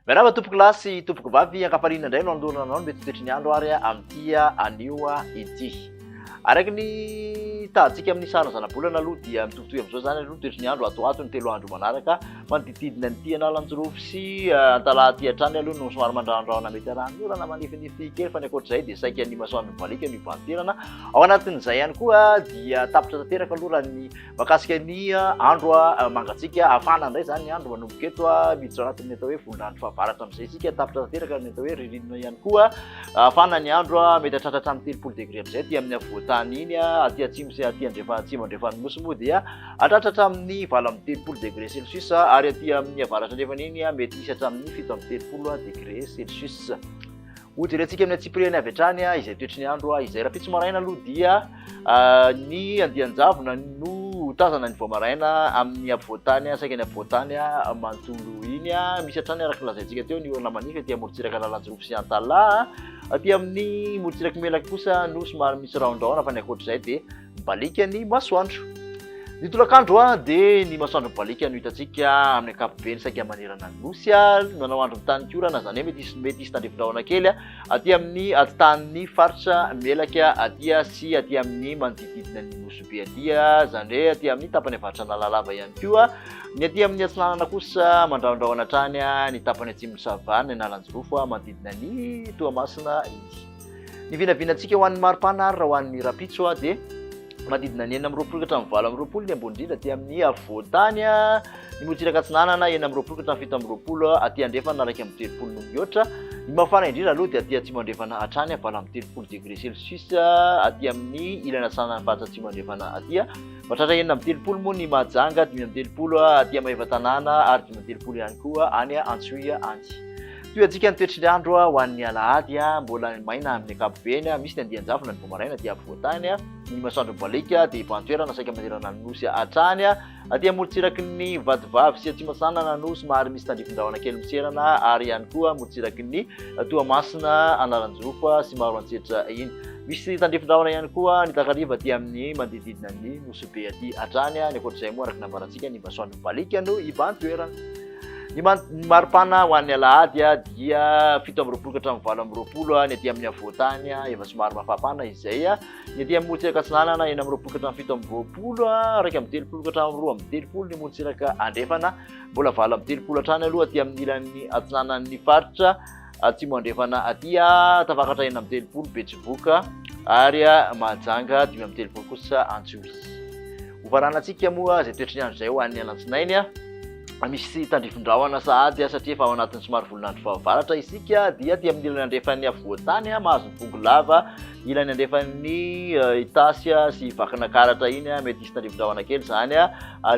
Miarahaba tompoko lasy tompoko vavy ankafarina indray no andorana anao mety toetry ny andro ary amin'ity anio ity. Araka ny tahantsika amin'ny sarina zanabolana aloha dia mitovitovy amin'izao zany aloha toetry ny andro atoato ny 3 andro manaraka manodididina ny Analanjorofo sy Antalahy hatrany aloha no somary mandrandraona mety aranorana manifinify kely fa ny ankoatr'izay dia saika ny masoandro mibalika ny ivanterana. Ao anatin'izay ihany koa dia tapitra tanteraka aloha raha ny makasika ny andro mangatsika hafana indray zany ny andro manomboka eto miditra anatin'ny atao hoe volonandro fahavaratra amin'izay isika tapitra tanteraka ny atao hoe ririnina ihany koa hafana ny andro mety hatratra hatramin'ny 30 degré amin'izay aty amin'ny avoatany iny aty atsimo sy aty atsimo andrefany nosy moa dia hatratra hatramin'ny 30 degré celsius ary aty amin'ny avaratra andrefany iny mety isy hatramin'ny 30 degré celsius. Ohatrantsika amin'ny atsipireny avy hatrany izay toetry ny andro izay raha pitso maraina aloha dia ny andianjavona no tazana ny vao maraina amin'ny avoatany saika ny avoatany mantolo iny misy hatrany araka lazaintsika teo ny orana manify aty amorontsiraka Analanjorofo sy Antalahy aty amin'ny morontsiraka melaka kosa no somary misy raondraona fa ny ankoatr'izay dia mibalika ny masoandro. Ny tolakandro dia ny masoandro mibalika no hitantsika amin'ny ankapobeny saika manerana ny nosy manao andro mitanikorana zany hoe mety isy tandrifin-drahona kely aty amin'ny aty faritra melaka aty sy aty amin'ny manodididina ny Nosobe aty zany hoe aty amin'ny tapany avaratra Analalava ihany koa ny aty amin'ny atsinanana kosa mandraondraona hatrany ny tapany atsimon'ny Savana ny Analanjorofo manodidina ny Toamasina ity. Ny vinavinantsika ho an'ny maripana raha ho an'ny rapitso dia manodidina ny 9 ka hatramin'ny 20 ny ambony indrindra aty amin'ny avoatany ny morontsiraka atsinanana 9 ka hatramin'ny 17 aty andrefana araiky amin'ny 30 no mihoatra. Ny mafana indrindra aloha dia aty atsimo andrefana hatrany 30 degré celsius aty amin'ny ilana sanana faritra atsimo andrefana aty mahatratra 30 moa ny Mahajanga 30 aty Amaivatanana ary 30 ihany koa any Antsohiya any. Toy-antsika ny toetry ny andro ho an'ny Alahady mbola maina amin'ny ankapobeny misy ny andianjavona ny vao maraina dia avoatany ny masoandro mibalika dia ivantoerana saika manerana ny nosy hatrany aty amorontsiraky ny Vadivavy sy Atsimasanana no somary misy tandrifin-drahona kely miserana ary ihany koa amorontsiraky ny Toamasina Analanjorofo sy Maroantsetra iny. Misy tandrifin-drahona ihany koa ny takariva aty amin'ny manodididina ny Nosobe aty hatrany ny ankoatr'izay moa araka nambarantsika ny masoandro mibalika no ivantoerana. Ny maripana ho an'ny Alahady dia 17 ka hatramin'ny 20 ny aty amin'ny avoatany efa somary mafapana izay ny aty amin'ny morontsiraka atsinanana 19 ka hatramin'ny 17 araiky amin'ny 30 ka hatramin'ny 2 ny morontsiraka andrefana mbola 30 hatrany aloha aty amin'ny ilan'ny atsinanan'ny faritra atsimo andrefana aty tafakatra 30 Betsiboka ary Mahajanga 30 kosa Antsohiya. Hovaranantsika moa izay toetry ny andro izay ho an'ny alatsinainy misy tandrifin-drahona sahady satria efa ao anatin'ny somary volonandro fahavaratra isika dia aty amin'ny ilany andrefan'ny avoatany mahazo ny Bongolava ilany andrefan'ny Itasy sy Vakinakaratra iny mety isy tandrifin-drahona kely zany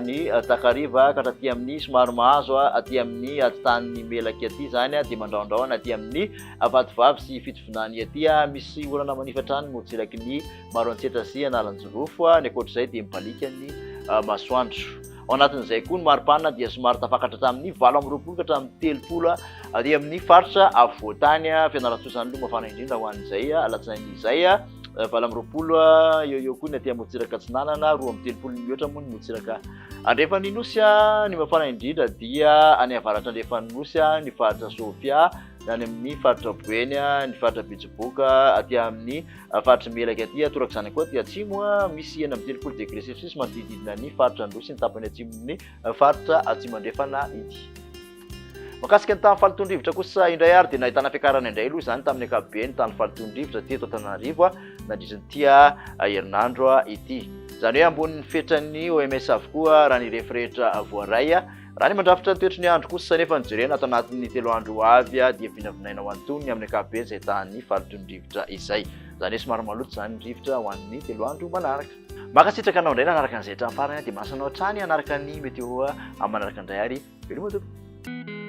ny takariva ka hatraty amin'ny somary mahazo aty amin'ny aty-tany Melaky aty zany dia mandraondraona aty amin'ny Vadivavy sy Fitovinany aty misy orana manify hatrany morontsiraky ny Maroantsetra sy Analanjorofo ny ankoatr'izay dia mibalika ny masoandro. Ao anatin'izay koa ny maripana dia somary tafakatra hatramin'ny 20 ka hatramin'ny 30 aty amin'ny faritra avoatany Fianarantsoa aloha mafana indrindra ho an'izay alatsinainy izay 20 eo koa ny aty amorontsiraka atsinanana 30 mihoatra moa ny morontsiraka andrefany nosy ny mafana indrindra dia any avaratra andrefany nosy ny faritra Sofia any amin'ny faritra Boeny ny faritra Betsiboka aty amin'ny faritra Melaky aty toraka izany koa aty atsimo misy 30 degré celsius manodididina ny faritra Androsy ny tapany atsimon'ny faritra atsimo andrefana ity. Makasika ny tany fahatondrivotra kosa indray ary dia nahitana fiakarana indray aloha izany tamin'ny ankapobeny tany fahatondrivotra teto Antananarivo nandritran'ity herinandro ity. Izany hoe ambonin'ny fetran'ny OMS avokoa raha ny referetra voaray raha ny mandrafitra ny toetry ny andro kosa nefa nijerena ato anatin'ny 3 andro avy dia vinavinaina ho antony amin'ny ankapobeny izay tany fahatondrivotra izay. Zany hoe somary maloto zany ny rivotra ho an'ny 3 andro manaraka. Makasitraka anao indray nanaraka an'izay hatramin'ny farany dia masanao hatrany anaraka ny meteo manaraka indray ary veloma tompoko.